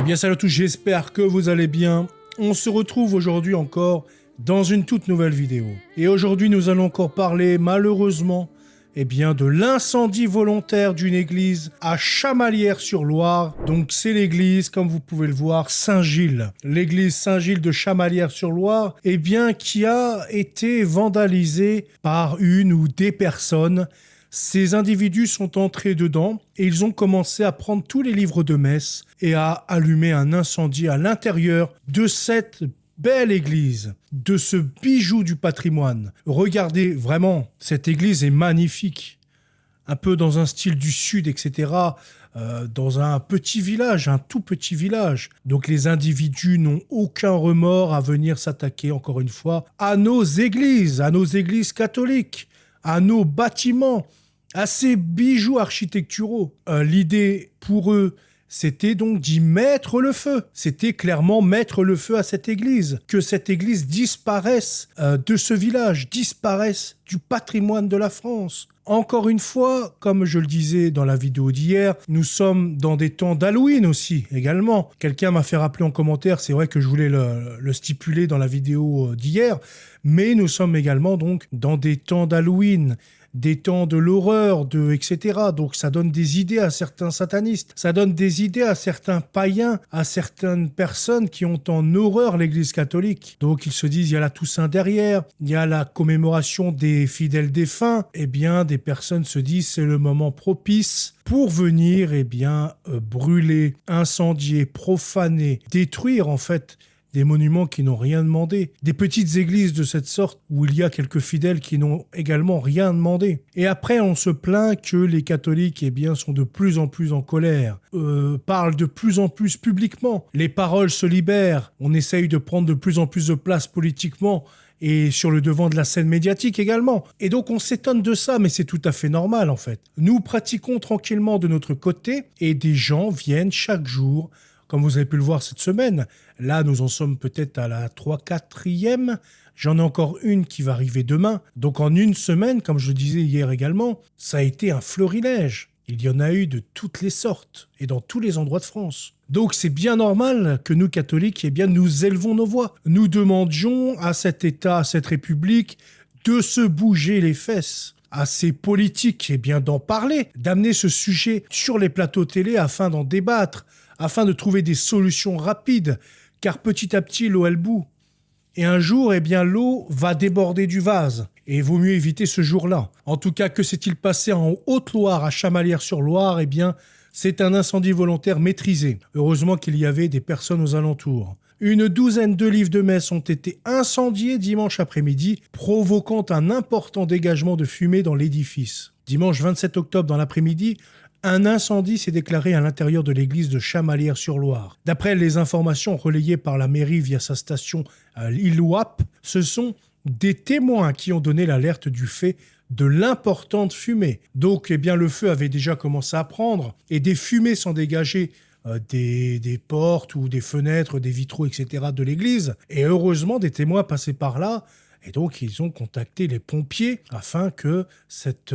Eh bien salut à tous, j'espère que vous allez bien. On se retrouve aujourd'hui encore dans une toute nouvelle vidéo. Et aujourd'hui nous allons encore parler malheureusement de l'incendie volontaire d'une église à Chamalières-sur-Loire. Donc c'est l'église, comme vous pouvez le voir, Saint-Gilles. L'église Saint-Gilles de Chamalières-sur-Loire, qui a été vandalisée par une ou des personnes. Ces individus sont entrés dedans et ils ont commencé à prendre tous les livres de messe et à allumer un incendie à l'intérieur de cette belle église, de ce bijou du patrimoine. Regardez, vraiment, cette église est magnifique. Un peu dans un style du sud, etc., dans un petit village, un tout petit village. Donc les individus n'ont aucun remords à venir s'attaquer, encore une fois, à nos églises catholiques, à nos bâtiments, à ces bijoux architecturaux. L'idée pour eux, c'était donc d'y mettre le feu. C'était clairement mettre le feu à cette église. Que cette église disparaisse de ce village, disparaisse du patrimoine de la France. Encore une fois, comme je le disais dans la vidéo d'hier, nous sommes dans des temps d'Halloween aussi, également. Quelqu'un m'a fait rappeler en commentaire, c'est vrai que je voulais le stipuler dans la vidéo d'hier, mais nous sommes également donc dans des temps d'Halloween, des temps de l'horreur, etc. Donc ça donne des idées à certains satanistes, ça donne des idées à certains païens, à certaines personnes qui ont en horreur l'église catholique. Donc ils se disent, il y a la Toussaint derrière, il y a la commémoration des fidèles défunts. Des personnes se disent, c'est le moment propice pour venir, brûler, incendier, profaner, détruire en fait des monuments qui n'ont rien demandé, des petites églises de cette sorte où il y a quelques fidèles qui n'ont également rien demandé. Et après, on se plaint que les catholiques sont de plus en plus en colère, parlent de plus en plus publiquement. Les paroles se libèrent, on essaye de prendre de plus en plus de place politiquement et sur le devant de la scène médiatique également. Et donc on s'étonne de ça, mais c'est tout à fait normal en fait. Nous pratiquons tranquillement de notre côté et des gens viennent chaque jour. Comme vous avez pu le voir cette semaine, là nous en sommes peut-être à la 3-4e, j'en ai encore une qui va arriver demain. Donc en une semaine, comme je le disais hier également, ça a été un florilège. Il y en a eu de toutes les sortes et dans tous les endroits de France. Donc c'est bien normal que nous catholiques, nous élevons nos voix. Nous demandions à cet État, à cette République, de se bouger les fesses. À ces politiques, d'en parler, d'amener ce sujet sur les plateaux télé afin d'en débattre, afin de trouver des solutions rapides, car petit à petit, l'eau elle bout. Et un jour, l'eau va déborder du vase. Et il vaut mieux éviter ce jour-là. En tout cas, que s'est-il passé en Haute-Loire, à Chamalières-sur-Loire ? C'est un incendie volontaire maîtrisé. Heureusement qu'il y avait des personnes aux alentours. Une douzaine de livres de messe ont été incendiés dimanche après-midi, provoquant un important dégagement de fumée dans l'édifice. Dimanche 27 octobre dans l'après-midi, un incendie s'est déclaré à l'intérieur de l'église de Chamalières-sur-Loire. D'après les informations relayées par la mairie via sa station à l'ILWAP, ce sont des témoins qui ont donné l'alerte du fait de l'importante fumée. Donc, le feu avait déjà commencé à prendre et des fumées sont dégagées des portes ou des fenêtres, des vitraux, etc. de l'église. Et heureusement, des témoins passaient par là. Et donc, ils ont contacté les pompiers afin que cette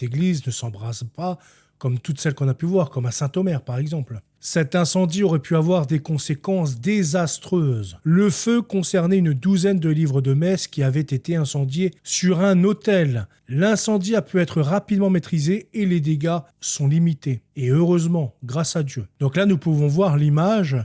église ne s'embrase pas comme toutes celles qu'on a pu voir, comme à Saint-Omer par exemple. Cet incendie aurait pu avoir des conséquences désastreuses. Le feu concernait une douzaine de livres de messe qui avaient été incendiés sur un autel. L'incendie a pu être rapidement maîtrisé et les dégâts sont limités. Et heureusement, grâce à Dieu. Donc là, nous pouvons voir l'image.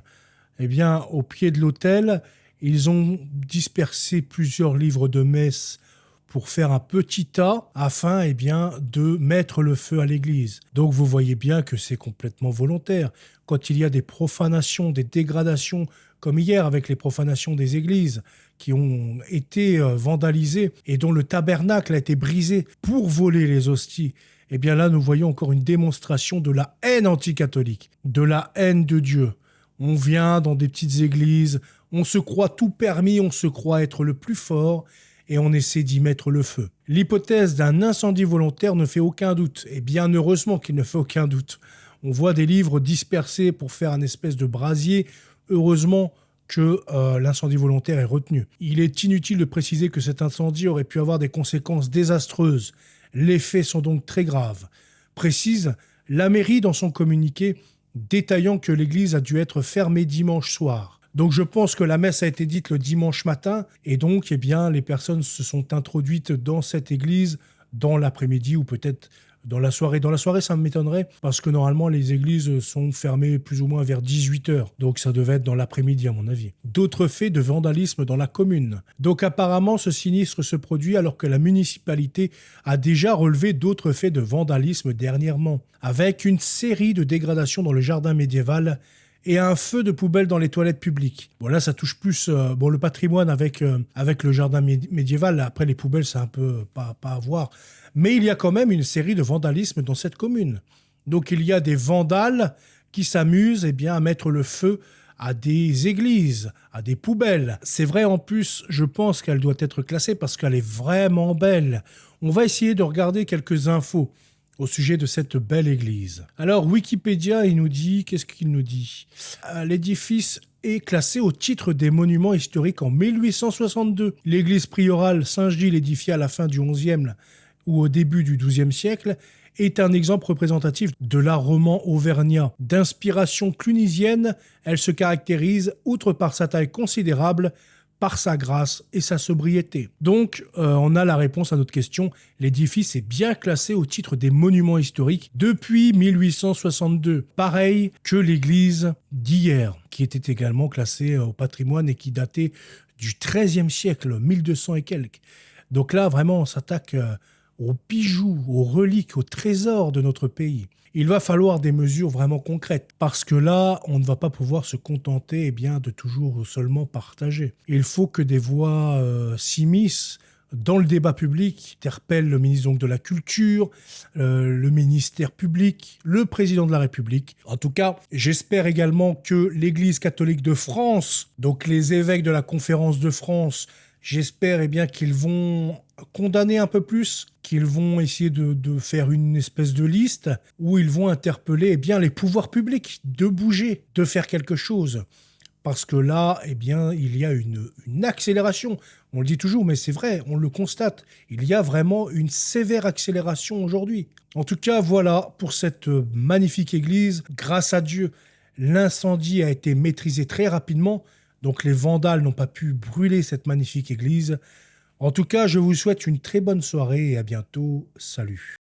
Au pied de l'autel, ils ont dispersé plusieurs livres de messe pour faire un petit tas afin de mettre le feu à l'église. Donc vous voyez bien que c'est complètement volontaire. Quand il y a des profanations, des dégradations, comme hier avec les profanations des églises qui ont été vandalisées et dont le tabernacle a été brisé pour voler les hosties, là nous voyons encore une démonstration de la haine anticatholique, de la haine de Dieu. On vient dans des petites églises, on se croit tout permis, on se croit être le plus fort, et on essaie d'y mettre le feu. L'hypothèse d'un incendie volontaire ne fait aucun doute, et bien heureusement qu'il ne fait aucun doute. On voit des livres dispersés pour faire un espèce de brasier. Heureusement que l'incendie volontaire est retenu. Il est inutile de préciser que cet incendie aurait pu avoir des conséquences désastreuses. Les faits sont donc très graves. Précise la mairie dans son communiqué détaillant que l'église a dû être fermée dimanche soir. Donc je pense que la messe a été dite le dimanche matin et donc les personnes se sont introduites dans cette église dans l'après-midi ou peut-être dans la soirée. Dans la soirée, ça m'étonnerait parce que normalement les églises sont fermées plus ou moins vers 18h. Donc ça devait être dans l'après-midi à mon avis. D'autres faits de vandalisme dans la commune. Donc apparemment ce sinistre se produit alors que la municipalité a déjà relevé d'autres faits de vandalisme dernièrement, avec une série de dégradations dans le jardin médiéval et un feu de poubelle dans les toilettes publiques. Bon là, ça touche plus le patrimoine avec le jardin médiéval. Après, les poubelles, c'est un peu pas à voir. Mais il y a quand même une série de vandalismes dans cette commune. Donc il y a des vandales qui s'amusent à mettre le feu à des églises, à des poubelles. C'est vrai, en plus, je pense qu'elle doit être classée parce qu'elle est vraiment belle. On va essayer de regarder quelques infos au sujet de cette belle église. Alors, Wikipédia, il nous dit... Qu'est-ce qu'il nous dit ? L'édifice est classé au titre des monuments historiques en 1862. L'église priorale Saint-Gilles, édifiée à la fin du XIe ou au début du XIIe siècle, est un exemple représentatif de l'art roman auvergnat. D'inspiration clunisienne, elle se caractérise, outre par sa taille considérable, par sa grâce et sa sobriété. Donc, on a la réponse à notre question. L'édifice est bien classé au titre des monuments historiques depuis 1862. Pareil que l'église d'hier, qui était également classée au patrimoine et qui datait du XIIIe siècle, 1200 et quelques. Donc là, vraiment, on s'attaque aux bijoux, aux reliques, aux trésors de notre pays. Il va falloir des mesures vraiment concrètes, parce que là, on ne va pas pouvoir se contenter de toujours seulement partager. Il faut que des voix s'immiscent dans le débat public, interpellent le ministre donc, de la Culture, le ministère public, le président de la République. En tout cas, j'espère également que l'Église catholique de France, donc les évêques de la Conférence de France, j'espère qu'ils vont condamner un peu plus, qu'ils vont essayer de faire une espèce de liste où ils vont interpeller les pouvoirs publics de bouger, de faire quelque chose. Parce que là, il y a une accélération. On le dit toujours, mais c'est vrai, on le constate. Il y a vraiment une sévère accélération aujourd'hui. En tout cas, voilà pour cette magnifique église. Grâce à Dieu, l'incendie a été maîtrisé très rapidement. Donc les vandales n'ont pas pu brûler cette magnifique église. En tout cas, je vous souhaite une très bonne soirée et à bientôt. Salut.